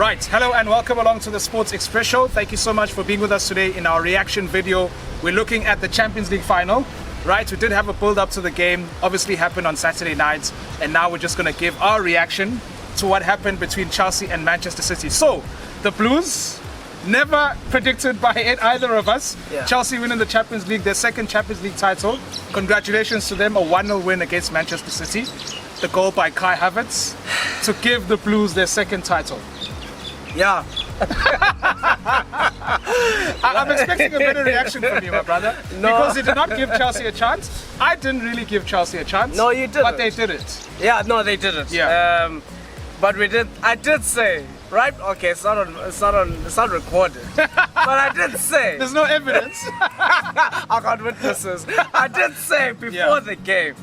Right, hello and welcome along to the Sports Express Show. Thank you so much for being with us today in our reaction video. We're looking at the Champions League final. Right, we did have a build up to the game, obviously happened on Saturday night, and now we're just going to give our reaction to what happened between Chelsea and Manchester City. So, the Blues, never predicted by either of us. Chelsea winning the Champions League, their second Champions League title. Congratulations to them, a 1-0 win against Manchester City. The goal by Kai Havertz to give the Blues their second title. Yeah. I'm expecting a better reaction from you, my brother. No. Because you did not give Chelsea a chance. I didn't really give Chelsea a chance. No, you didn't. But they did it. Yeah, no, they didn't. Yeah. But we did. I did say, right? Okay, it's not recorded. But I did say. There's no evidence. I got witnesses. I did say before the game,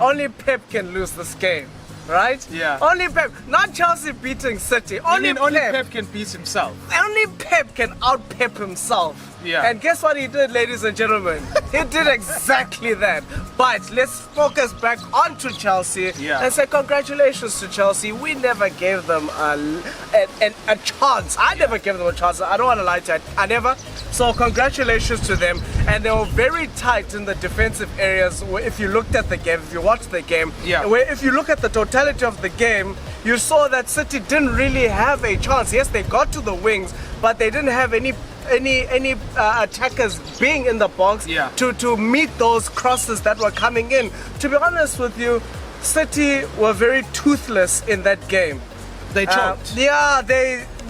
only Pep can lose this game. Right? Yeah. Only Pep, not Chelsea beating City. Only Pep can beat himself. Only Pep can out-Pep himself. Yeah. And guess what he did, ladies and gentlemen? He did exactly that. But let's focus back onto Chelsea and say congratulations to Chelsea. We never gave them a chance. I never gave them a chance. I don't want to lie to you. I never. So congratulations to them. And they were very tight in the defensive areas. If you looked at the game, if you watched the game, where if you look at the totality of the game, you saw that City didn't really have a chance. Yes, they got to the wings, but they didn't have any attackers being in the box to meet those crosses that were coming in. To be honest with you, City were very toothless in that game. They choked.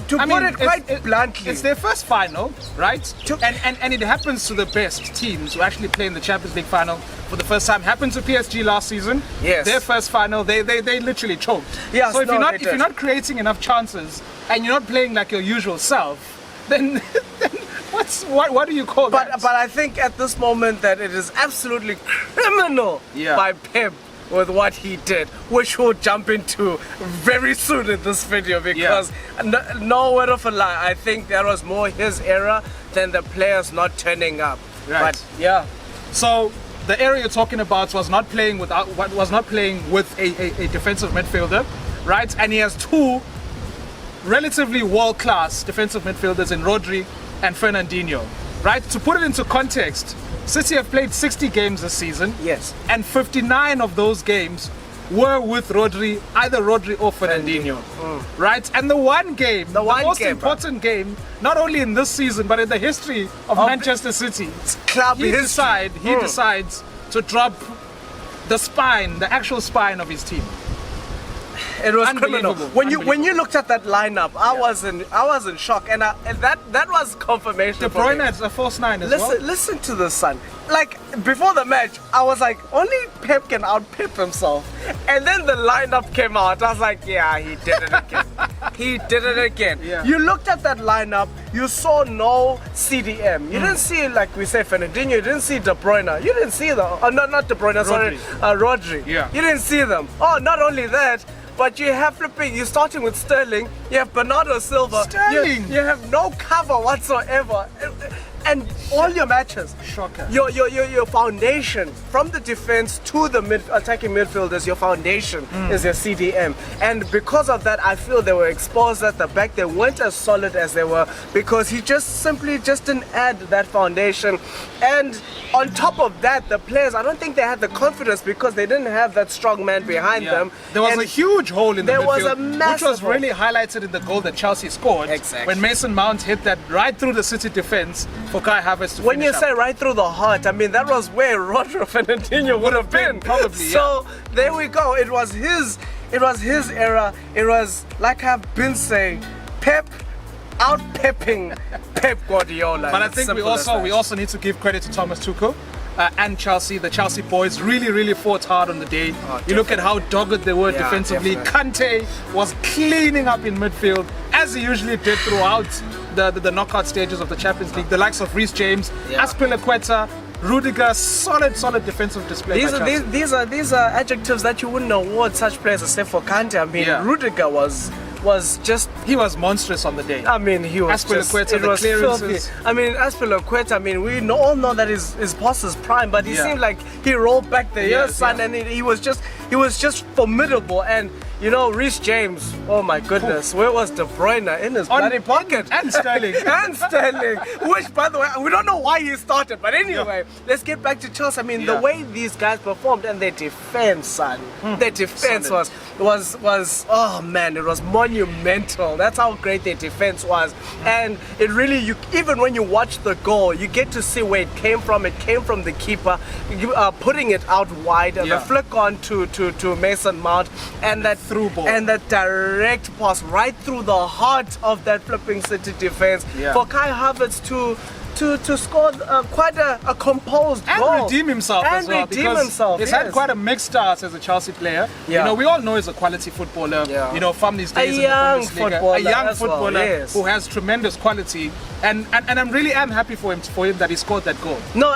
To put it quite bluntly. It's their first final, right? And it happens to the best teams who actually play in the Champions League final for the first time. Happened to PSG last season. Yes. Their first final, they literally choked. Yes, so if you're not creating enough chances and you're not playing like your usual self, then what do you call that? But I think at this moment that it is absolutely criminal by Pep with what he did, which we'll jump into very soon in this video, because no word of a lie, I think that was more his error than the players not turning up. Right. But so the area you're talking about was not playing with a defensive midfielder, right? And he has two relatively world-class defensive midfielders in Rodri and Fernandinho, right? To put it into context, City have played 60 games this season. Yes. And 59 of those games were with Rodri, either Rodri or Fernandinho. Right? And the most important game, not only in this season, but in the history of Manchester City, he decides to drop the actual spine of his team. It was criminal. When you looked at that lineup, I was in shock, and that was confirmation. De Bruyne is a false nine as well. Listen to this, son. Like before the match, I was like, only Pep can out-Pep himself, and then the lineup came out. I was like, yeah, he did it again. He did it again. Yeah. You looked at that lineup, you saw no CDM. You didn't see, like we say, Fernandinho. You didn't see De Bruyne. You didn't see them. Not De Bruyne. Sorry, Rodri. Yeah. You didn't see them. Oh, not only that. But you have flipping, you're starting with Sterling, you have Bernardo Silva, Sterling. You have no cover whatsoever. And all your matches, shocker. Your foundation, from the defense to the attacking midfielders, your foundation is your CDM. And because of that, I feel they were exposed at the back. They weren't as solid as they were because he simply didn't add that foundation. And on top of that, the players, I don't think they had the confidence because they didn't have that strong man behind them. There was a huge hole in the midfield, was a massive which was really highlighted in the goal that Chelsea scored. Exactly. When Mason Mount hit that right through the City defense for Kai Havertz to When you finish say up. right through the heart, I mean, that was where Rodri Fernandinho would have been. Probably, So there we go. It was his era. It was, like I've been saying, Pep out-pepping Pep Guardiola. But I think we also need to give credit to Thomas Tuchel and Chelsea. The Chelsea boys really fought hard on the day. You look at how dogged they were defensively. Kante was cleaning up in midfield, as he usually did throughout the knockout stages of the Champions League. The likes of Reece James, Azpilicueta, Rudiger, solid defensive display. These are adjectives that you wouldn't award such players except for Kante. I mean, Rudiger was just... He was monstrous on the day. I mean, he was Azpilicueta, the clearances. I mean, Azpilicueta, I mean, we all know that is past his prime, but he seemed like he rolled back the years, son, and he was just formidable. And you know, Reece James, oh my goodness, where was De Bruyne? In his bloody pocket. And Sterling. And Sterling, which by the way, we don't know why he started, but anyway, let's get back to Chelsea. I mean, the way these guys performed and their defense, son, their defense was oh man, it was monumental. That's how great their defense was. And it really, even when you watch the goal, you get to see where it came from. It came from the keeper, putting it out wide, the flick on to Mason Mount, and that through ball, and that direct pass right through the heart of that flipping City defense for Kai Havertz to score quite a composed goal. And redeem himself and as well. redeem himself, he's had quite a mixed start as a Chelsea player. You know, we all know he's a quality footballer, you know, from these days in the Bundesliga. A young footballer who has tremendous quality. And I'm really happy for him that he scored that goal. No,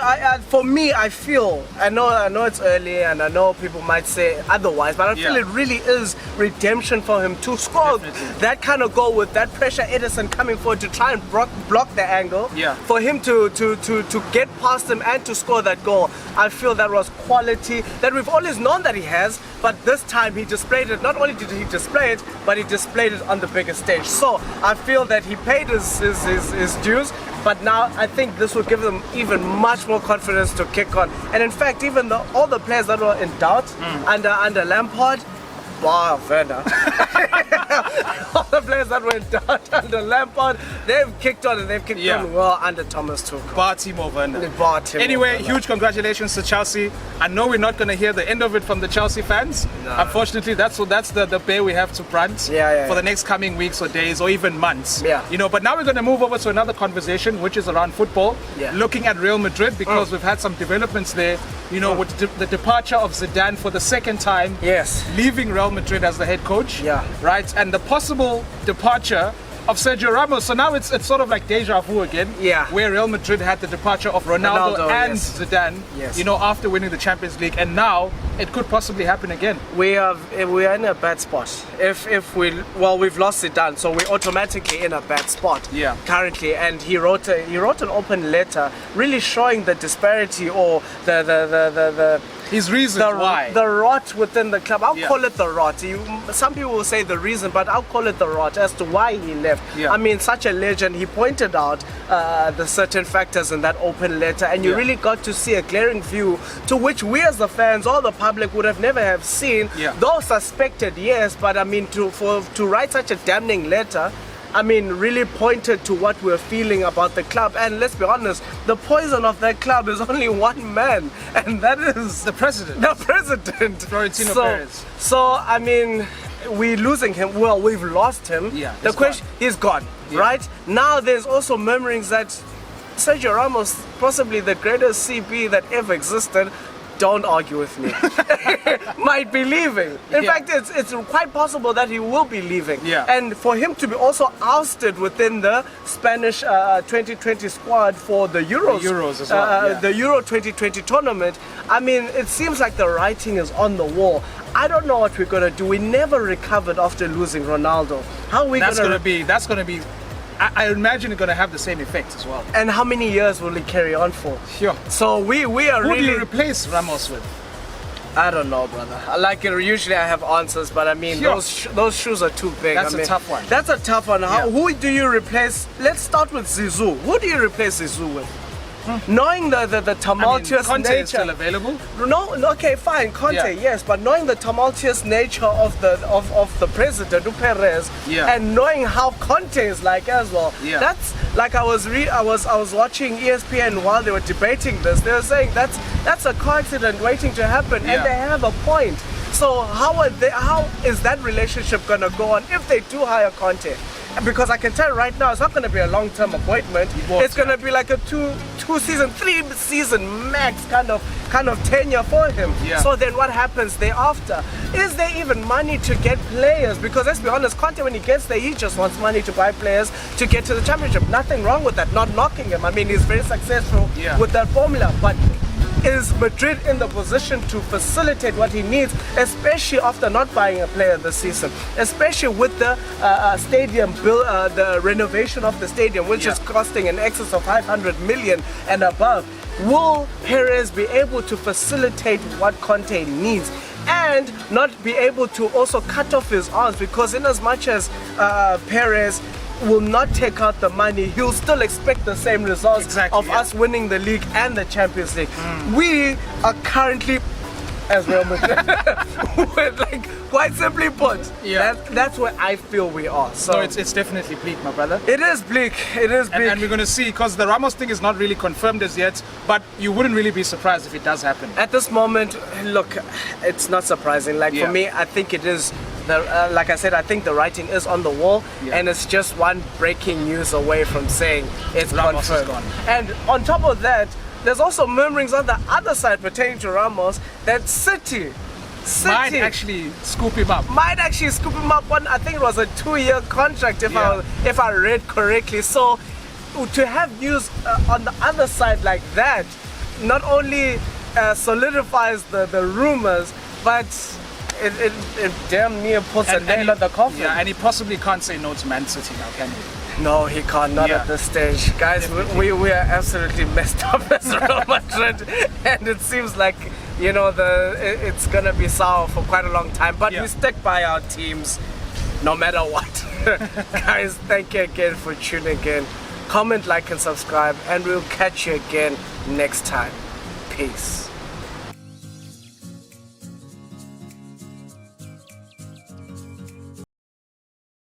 for me, I feel, I know it's early and I know people might say otherwise, but I feel it really is redemption for him to score that kind of goal with that pressure, Edison coming forward to try and block the angle. For him to get past him and to score that goal, I feel that was quality that we've always known that he has, but this time he displayed it. Not only did he display it, but he displayed it on the biggest stage. So I feel that he paid his dues, but now I think this will give them even much more confidence to kick on. And in fact, even all the players that were in doubt under Lampard, wow, Werner. All the players that were in doubt under Lampard, they've kicked on and they've kicked on well under Thomas Tuchel. Bar Timo Werner. Anyway, huge congratulations to Chelsea. I know we're not going to hear the end of it from the Chelsea fans. No. Unfortunately, that's the bear we have to brunt for the next coming weeks or days or even months. You know, but now we're going to move over to another conversation, which is around football. Looking at Real Madrid, because we've had some developments there. You know, with the departure of Zidane for the second time. Leaving Real Madrid as the head coach, right, and the possible departure of Sergio Ramos. So now it's sort of like deja vu again, where Real Madrid had the departure of Ronaldo and Zidane, you know, after winning the Champions League, and now it could possibly happen again. We are in a bad spot. We've lost Zidane, so we're automatically in a bad spot currently. And he wrote an open letter, really showing the disparity or his reasons why. The rot within the club. I'll call it the rot. Some people will say the reason, but I'll call it the rot as to why he left. I mean, such a legend. He pointed out the certain factors in that open letter, and you really got to see a glaring view to which we as the fans or the public would have never have seen. Though suspected, yes, but I mean, to write such a damning letter, I mean, really pointed to what we're feeling about the club. And let's be honest, the poison of that club is only one man, and that is the president. The president, Florentino Perez. So, I mean, we're losing him. Well, we've lost him. The question, he's gone, right? Now there's also murmurings that Sergio Ramos, possibly the greatest CB that ever existed, don't argue with me, might be leaving. In fact, it's quite possible that he will be leaving. And for him to be also ousted within the Spanish 2020 squad for the Euros as well. The Euro 2020 tournament, I mean, it seems like the writing is on the wall. I don't know what we're going to do. We never recovered after losing Ronaldo. How are we going to... That's going to be... I imagine it's going to have the same effect as well. And how many years will it carry on for? So we are Who do you replace Ramos with? I don't know, brother. Usually I have answers, but I mean, those shoes are too big. That's a tough one. That's a tough one. Who do you replace? Let's start with Zizou. Who do you replace Zizou with? Knowing the tumultuous Conte nature. is still available. No, okay, fine, Conte, yes, but knowing the tumultuous nature of the president, Perez, and knowing how Conte is like as well. That's like I was watching ESPN while they were debating this. They were saying that's a car accident waiting to happen, and they have a point. So how is that relationship gonna go on if they do hire Conte? Because I can tell right now, it's not going to be a long-term appointment. It's going to be like a 3-season max kind of tenure for him. So then what happens thereafter? Is there even money to get players? Because let's be honest, Conte, when he gets there, he just wants money to buy players to get to the championship. Nothing wrong with that, not knocking him. I mean, he's very successful with that formula. But is Madrid in the position to facilitate what he needs, especially after not buying a player this season, especially with the stadium bill, the renovation of the stadium, which is costing an excess of 500 million and above? Will Perez be able to facilitate what Conte needs? and not be able to also cut off his arms, because in as much as Perez will not take out the money, he'll still expect the same results of us winning the league and the Champions League. We are currently, as Real Madrid, like, quite simply put, that's where I feel we are. So it's definitely bleak, my brother. It is bleak. It is bleak. And we're going to see, because the Ramos thing is not really confirmed as yet, but you wouldn't really be surprised if it does happen. At this moment, look, it's not surprising. Like for me, I think it is. Like I said, I think the writing is on the wall, and it's just one breaking news away from saying it's Ramos confirmed. is gone. And on top of that, there's also murmurings on the other side pertaining to Ramos that City might actually scoop him up. On, I think it was a 2-year contract, if I read correctly. So to have news on the other side like that not only solidifies the rumors, but it damn near puts a nail on the coffin. Yeah, and he possibly can't say no to Man City now, can he? No, he can't, not at this stage. Guys, we are absolutely messed up as Real Madrid, and it seems like, you know, it's gonna be sour for quite a long time, but we stick by our teams no matter what. Guys, thank you again for tuning in. Comment, like, and subscribe, and we'll catch you again next time. Peace.